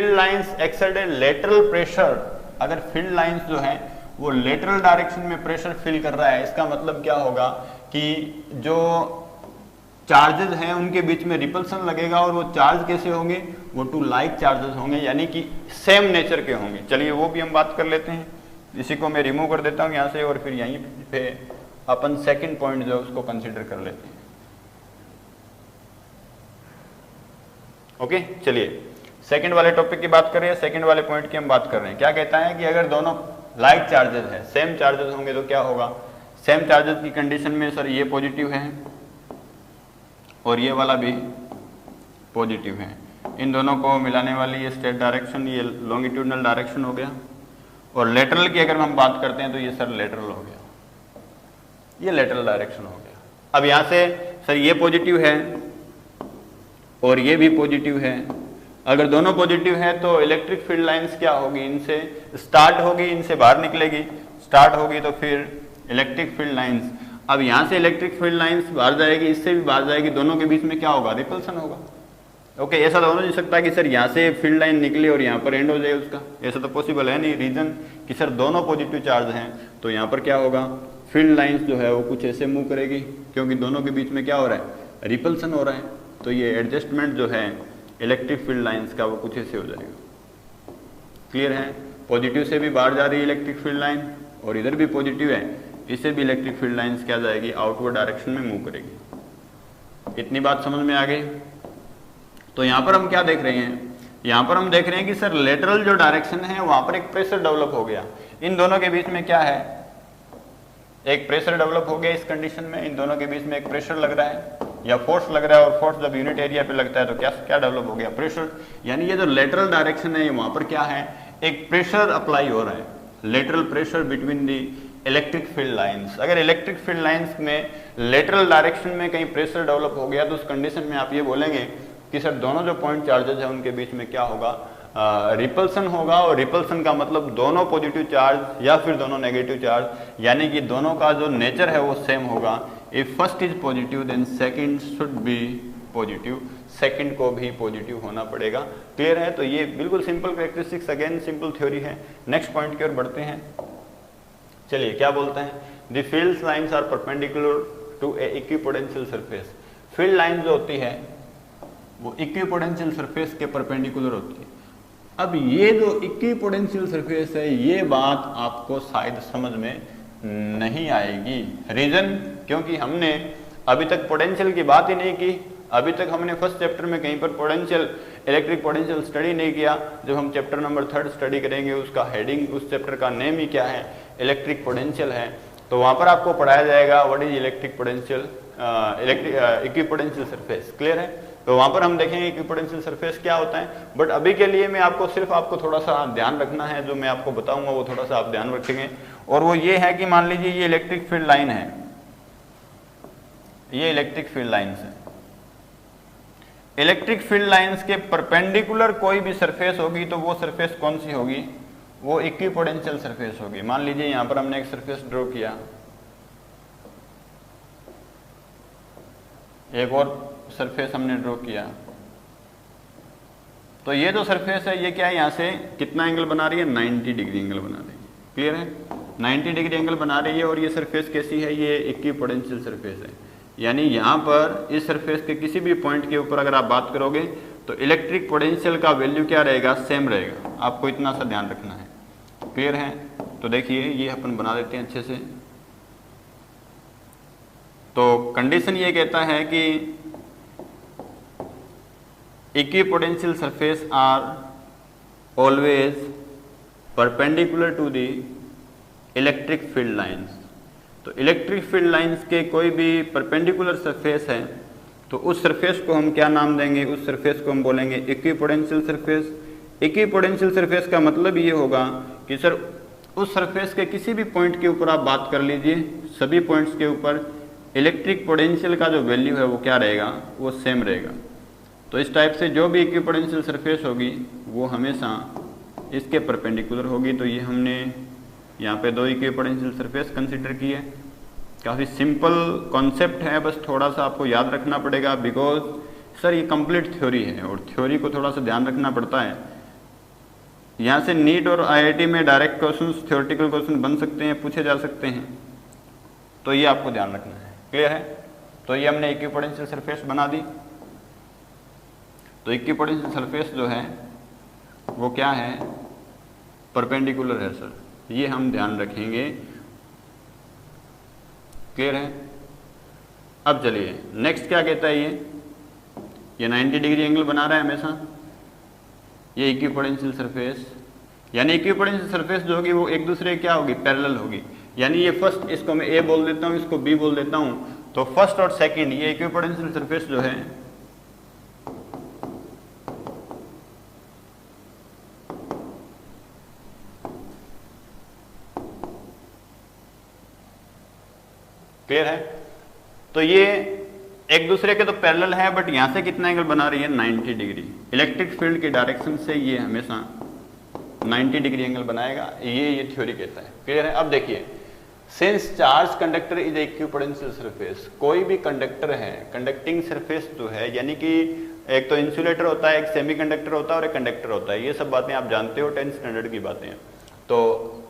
Field lines exert ए lateral pressure, अगर field lines जो है वो लेटरल डायरेक्शन में प्रेशर फील कर रहा है, इसका मतलब क्या होगा कि जो चार्जेस हैं उनके बीच में रिपल्सन लगेगा, और वो चार्ज कैसे होंगे, वो टू लाइक चार्जेस होंगे, यानी कि सेम नेचर के होंगे। चलिए वो भी हम बात कर लेते हैं, इसी को मैं रिमूव कर देता हूँ यहाँ से, और फिर यहीं पे अपन सेकंड पॉइंट जो है उसको कंसीडर कर लेते हैं। ओके, चलिए सेकंड वाले टॉपिक की बात कर रहे हैं, सेकंड वाले पॉइंट की हम बात कर रहे हैं। क्या कहता है कि अगर दोनों लाइक चार्जेस है, सेम चार्जेस होंगे तो क्या होगा, सेम चार्जेस की कंडीशन में सर ये पॉजिटिव है और ये वाला भी पॉजिटिव है, इन दोनों को मिलाने वाली ये स्टेट डायरेक्शन, ये लॉन्गिट्यूडनल डायरेक्शन हो गया। और लेटरल की अगर हम बात करते हैं तो ये सर लेटरल हो गया, ये लेटरल डायरेक्शन हो गया। अब यहाँ से सर ये पॉजिटिव है और ये भी पॉजिटिव है, अगर दोनों पॉजिटिव है तो इलेक्ट्रिक फील्ड लाइंस क्या होगी, इनसे स्टार्ट होगी, इनसे बाहर निकलेगी, स्टार्ट होगी तो फिर इलेक्ट्रिक फील्ड लाइंस। अब यहाँ से इलेक्ट्रिक फील्ड लाइंस बाहर जाएगी, इससे भी बाहर जाएगी, दोनों के बीच में क्या होगा, रिपल्सन होगा। ओके, ऐसा तो हो नहीं सकता कि सर यहाँ से फील्ड लाइन निकले और यहाँ पर एंड हो जाए उसका, ऐसा तो पॉसिबल है नहीं। रीजन कि सर दोनों पॉजिटिव चार्ज हैं, तो यहाँ पर क्या होगा, फील्ड लाइंस जो है वो कुछ ऐसे मूव करेगी, क्योंकि दोनों के बीच में क्या हो रहा है, रिपल्सन हो रहा है। तो ये एडजस्टमेंट जो है इलेक्ट्रिक फील्ड लाइंस का वो कुछ ऐसे हो जाएगा। क्लियर है, पॉजिटिव से भी बाहर जा रही है इलेक्ट्रिक फील्ड लाइन, और इधर भी पॉजिटिव है, इससे भी इलेक्ट्रिक फील्ड लाइंस क्या जाएगी, आउटवर्ड डायरेक्शन में मूव करेगी। इतनी बात समझ में आ गई। तो यहाँ पर हम क्या देख रहे हैं, यहाँ पर हम देख रहे हैं कि सर लेटरल जो डायरेक्शन है वहां पर एक प्रेशर डेवलप हो गया, इन दोनों के बीच में क्या है, एक प्रेशर डेवलप हो गया। इस कंडीशन में इन दोनों के बीच में एक प्रेशर लग रहा है या फोर्स लग रहा है, और फोर्स जब यूनिट एरिया पे लगता है तो क्या क्या डेवलप हो गया, प्रेशर। यानी ये जो लेटरल डायरेक्शन है वहां पर क्या है, एक प्रेशर अप्लाई हो रहा है, lateral pressure between the electric field lines. अगर इलेक्ट्रिक फील्ड लाइंस में लेटरल डायरेक्शन में कहीं प्रेशर डेवलप हो गया तो उस कंडीशन में आप ये बोलेंगे कि सर दोनों जो पॉइंट चार्जेस है उनके बीच में क्या होगा, रिपल्सन होगा। और रिपल्सन का मतलब दोनों पॉजिटिव चार्ज या फिर दोनों नेगेटिव चार्ज, यानी कि दोनों का जो नेचर है वो सेम होगा। If first is positive then second should be positive, second को भी पॉजिटिव होना पड़ेगा। क्लियर है, तो ये बिल्कुल simple characteristics, again simple theory है। नेक्स्ट पॉइंट की ओर बढ़ते हैं। चलिए क्या बोलते हैं, the field lines are perpendicular to a equipotential surface. Field line जो होती है वो इक्विपोटेंशियल सरफेस के परपेंडिकुलर होती है। अब ये जो इक्विपोटेंशियल सरफेस है, ये बात आपको शायद समझ में नहीं आएगी। रीजन, क्योंकि हमने अभी तक पोटेंशियल की बात ही नहीं की, अभी तक हमने फर्स्ट चैप्टर में कहीं पर पोटेंशियल, इलेक्ट्रिक पोटेंशियल स्टडी नहीं किया। जब हम चैप्टर नंबर 3 स्टडी करेंगे, उसका हेडिंग, उस चैप्टर का नेम ही क्या है, इलेक्ट्रिक पोटेंशियल है। तो वहां पर आपको पढ़ाया जाएगा what is electric potential, equipotential surface. Clear है, तो वहां पर हम देखेंगे इक्विपोटेंशियल सरफेस क्या होता है। बट अभी के लिए मैं आपको सिर्फ आपको थोड़ा सा ध्यान रखना है, जो मैं आपको बताऊंगा वो थोड़ा सा आप ध्यान रखेंगे। और वो ये है कि मान लीजिए ये इलेक्ट्रिक फील्ड लाइन है, ये इलेक्ट्रिक फील्ड लाइंस है। इलेक्ट्रिक फील्ड लाइंस के परपेंडिकुलर कोई भी सरफेस होगी तो वो सरफेस कौन सी होगी, वो इक्विपोटेंशियल सरफेस होगी। मान लीजिए यहां पर हमने एक सरफेस ड्रॉ किया, एक और सरफेस हमने ड्रॉ किया, तो ये जो सरफेस है ये क्या है, यहां से कितना एंगल बना रही है, 90 डिग्री एंगल बना रही है। क्लियर है, 90 डिग्री एंगल बना रही है। और ये सरफेस कैसी है, ये इक्विपोटेंशियल सरफेस है। यानी यहाँ पर इस सरफेस के किसी भी पॉइंट के ऊपर अगर आप बात करोगे तो इलेक्ट्रिक पोटेंशियल का वैल्यू क्या रहेगा, सेम रहेगा। आपको इतना सा ध्यान रखना है। क्लियर है, तो देखिए ये अपन बना देते हैं अच्छे से। तो कंडीशन ये कहता है कि equipotential surface are always perpendicular to the electric field lines. तो इलेक्ट्रिक फील्ड लाइंस के कोई भी परपेंडिकुलर सरफेस है तो उस सरफेस को हम क्या नाम देंगे, उस सरफेस को हम बोलेंगे इक्विपोटेंशियल सरफेस। इक्विपोटेंशियल सरफेस का मतलब ये होगा कि सर उस सरफेस के किसी भी पॉइंट के ऊपर आप बात कर लीजिए, सभी पॉइंट्स के ऊपर इलेक्ट्रिक पोटेंशियल का जो वैल्यू है वो क्या रहेगा, वो सेम रहेगा। तो इस टाइप से जो भी इक्विपोटेंशियल सरफेस होगी वो हमेशा इसके परपेंडिकुलर होगी। तो ये हमने यहाँ पे दो इक्विपोटेंशियल सरफेस कंसिडर की है। काफ़ी सिंपल कॉन्सेप्ट है, बस थोड़ा सा आपको याद रखना पड़ेगा, बिकॉज सर ये कंप्लीट थ्योरी है और थ्योरी को थोड़ा सा ध्यान रखना पड़ता है। यहाँ से नीट और आईआईटी में डायरेक्ट क्वेश्चंस, थ्योरेटिकल क्वेश्चन बन सकते हैं, पूछे जा सकते हैं, तो ये आपको ध्यान रखना है। क्लियर है? तो ये हमने इक्विपोटेंशियल सरफेस बना दी। तो इक्विपोटेंशियल सरफेस जो है वो क्या है, परपेंडिकुलर है सर, ये हम ध्यान रखेंगे। क्लियर है? अब चलिए नेक्स्ट क्या कहता है, ये 90 डिग्री एंगल बना रहा है हमेशा, ये इक्विपोटेंशियल सरफेस, यानी इक्विपोटेंशियल सरफेस जो होगी वो एक दूसरे क्या होगी, पैरेलल होगी। यानी ये फर्स्ट, इसको मैं ए बोल देता हूँ, इसको बी बोल देता हूँ, तो फर्स्ट और सेकंड ये इक्विपोटेंशियल सरफेस जो है क्लियर है? तो ये एक दूसरे के तो पैरेलल है, बट यहां से कितना एंगल बना रही है, 90 डिग्री। इलेक्ट्रिक फील्ड की डायरेक्शन से ये हमेशा 90 डिग्री एंगल बनाएगा, ये थ्योरी कहता है। क्लियर है? अब देखिए, since charge conductor is equipotential surface, कोई भी कंडक्टर है, कंडक्टिंग सरफेस जो है, यानी कि एक तो इंसुलेटर होता है, एक सेमीकंडक्टर होता है और एक कंडक्टर होता है, ये सब बातें आप जानते हो, 10th स्टैंडर्ड की बातें हैं। तो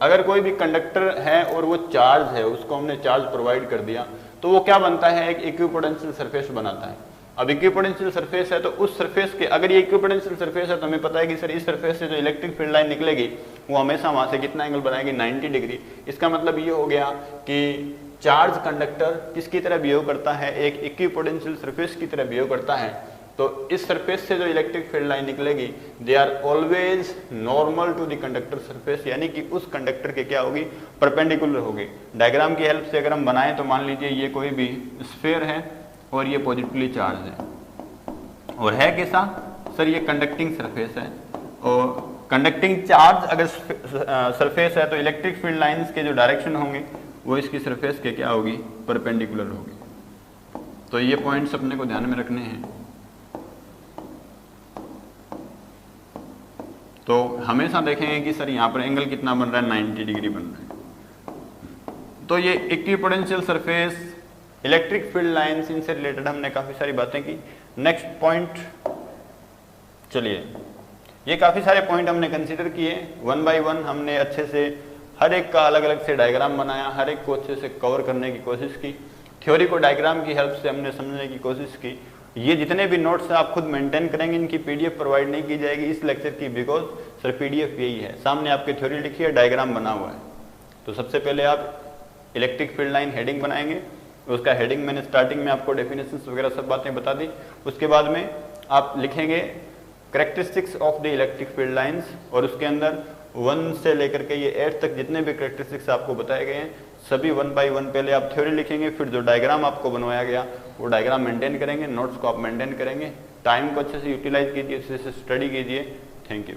अगर कोई भी कंडक्टर है और वो चार्ज है, उसको हमने चार्ज प्रोवाइड कर दिया, तो वो क्या बनता है, एक इक्विपोटेंशियल सरफेस बनाता है। अब इक्विपोटेंशियल सरफेस है तो उस सरफेस के, अगर ये इक्विपोटेंशियल सरफेस है तो हमें पता है कि सर इस सरफेस से जो इलेक्ट्रिक फील्ड लाइन निकलेगी वो हमेशा वहां से कितना एंगल बनाएगी, 90 डिग्री। इसका मतलब ये हो गया कि चार्ज कंडक्टर किसकी तरह बिहेव करता है, एक इक्विपोटेंशियल सरफेस की तरह बिहेव करता है। तो इस सरफेस से जो इलेक्ट्रिक फील्ड लाइन निकलेगी, they are always normal to the conductor surface, यानी कि उस कंडक्टर के क्या होगी, परपेंडिकुलर होगी। डायग्राम की हेल्प से अगर हम बनाएं तो मान लीजिए ये कोई भी स्फीयर है और ये पॉजिटिवली चार्ज है, और है कैसा सर, ये कंडक्टिंग सरफेस है, और कंडक्टिंग चार्ज अगर सरफेस है तो इलेक्ट्रिक फील्ड लाइंस के जो डायरेक्शन होंगे वो इसकी सरफेस के क्या होगी, परपेंडिकुलर होगी। तो ये पॉइंट्स अपने को ध्यान में रखने हैं। तो हमेशा देखेंगे कि सर यहाँ पर एंगल कितना बन रहा है, 90 डिग्री बन रहा है। तो ये equipotential surface, electric field lines, इनसे रिलेटेड हमने काफी सारी बातें की। नेक्स्ट पॉइंट, चलिए ये काफी सारे पॉइंट हमने कंसीडर किए, 1 बाय 1 हमने अच्छे से हर एक का अलग अलग से डायग्राम बनाया, हर एक को अच्छे से कवर करने की कोशिश की, थ्योरी को डायग्राम की हेल्प से हमने समझने की कोशिश की। ये जितने भी नोट्स आप खुद मेंटेन करेंगे, इनकी पीडीएफ प्रोवाइड नहीं की जाएगी इस लेक्चर की, बिकॉज सर पीडीएफ यही है, सामने आपके थ्योरी लिखी है, डायग्राम बना हुआ है। तो सबसे पहले आप इलेक्ट्रिक फील्ड लाइन हेडिंग बनाएंगे, उसका हेडिंग मैंने स्टार्टिंग में आपको डेफिनेशंस वगैरह सब बातें बता दी। उसके बाद में आप लिखेंगे characteristics of the electric field lines, और उसके अंदर 1 से लेकर के ये 8 तक जितने भी कैरेक्टरिस्टिक्स आपको बताए गए हैं सभी 1 बाय 1 पहले आप थ्योरी लिखेंगे, फिर जो डायग्राम आपको बनवाया गया वो डायग्राम मेंटेन करेंगे, नोट्स को आप मेंटेन करेंगे, टाइम को अच्छे से यूटिलाइज कीजिए, अच्छे से स्टडी कीजिए। Thank you.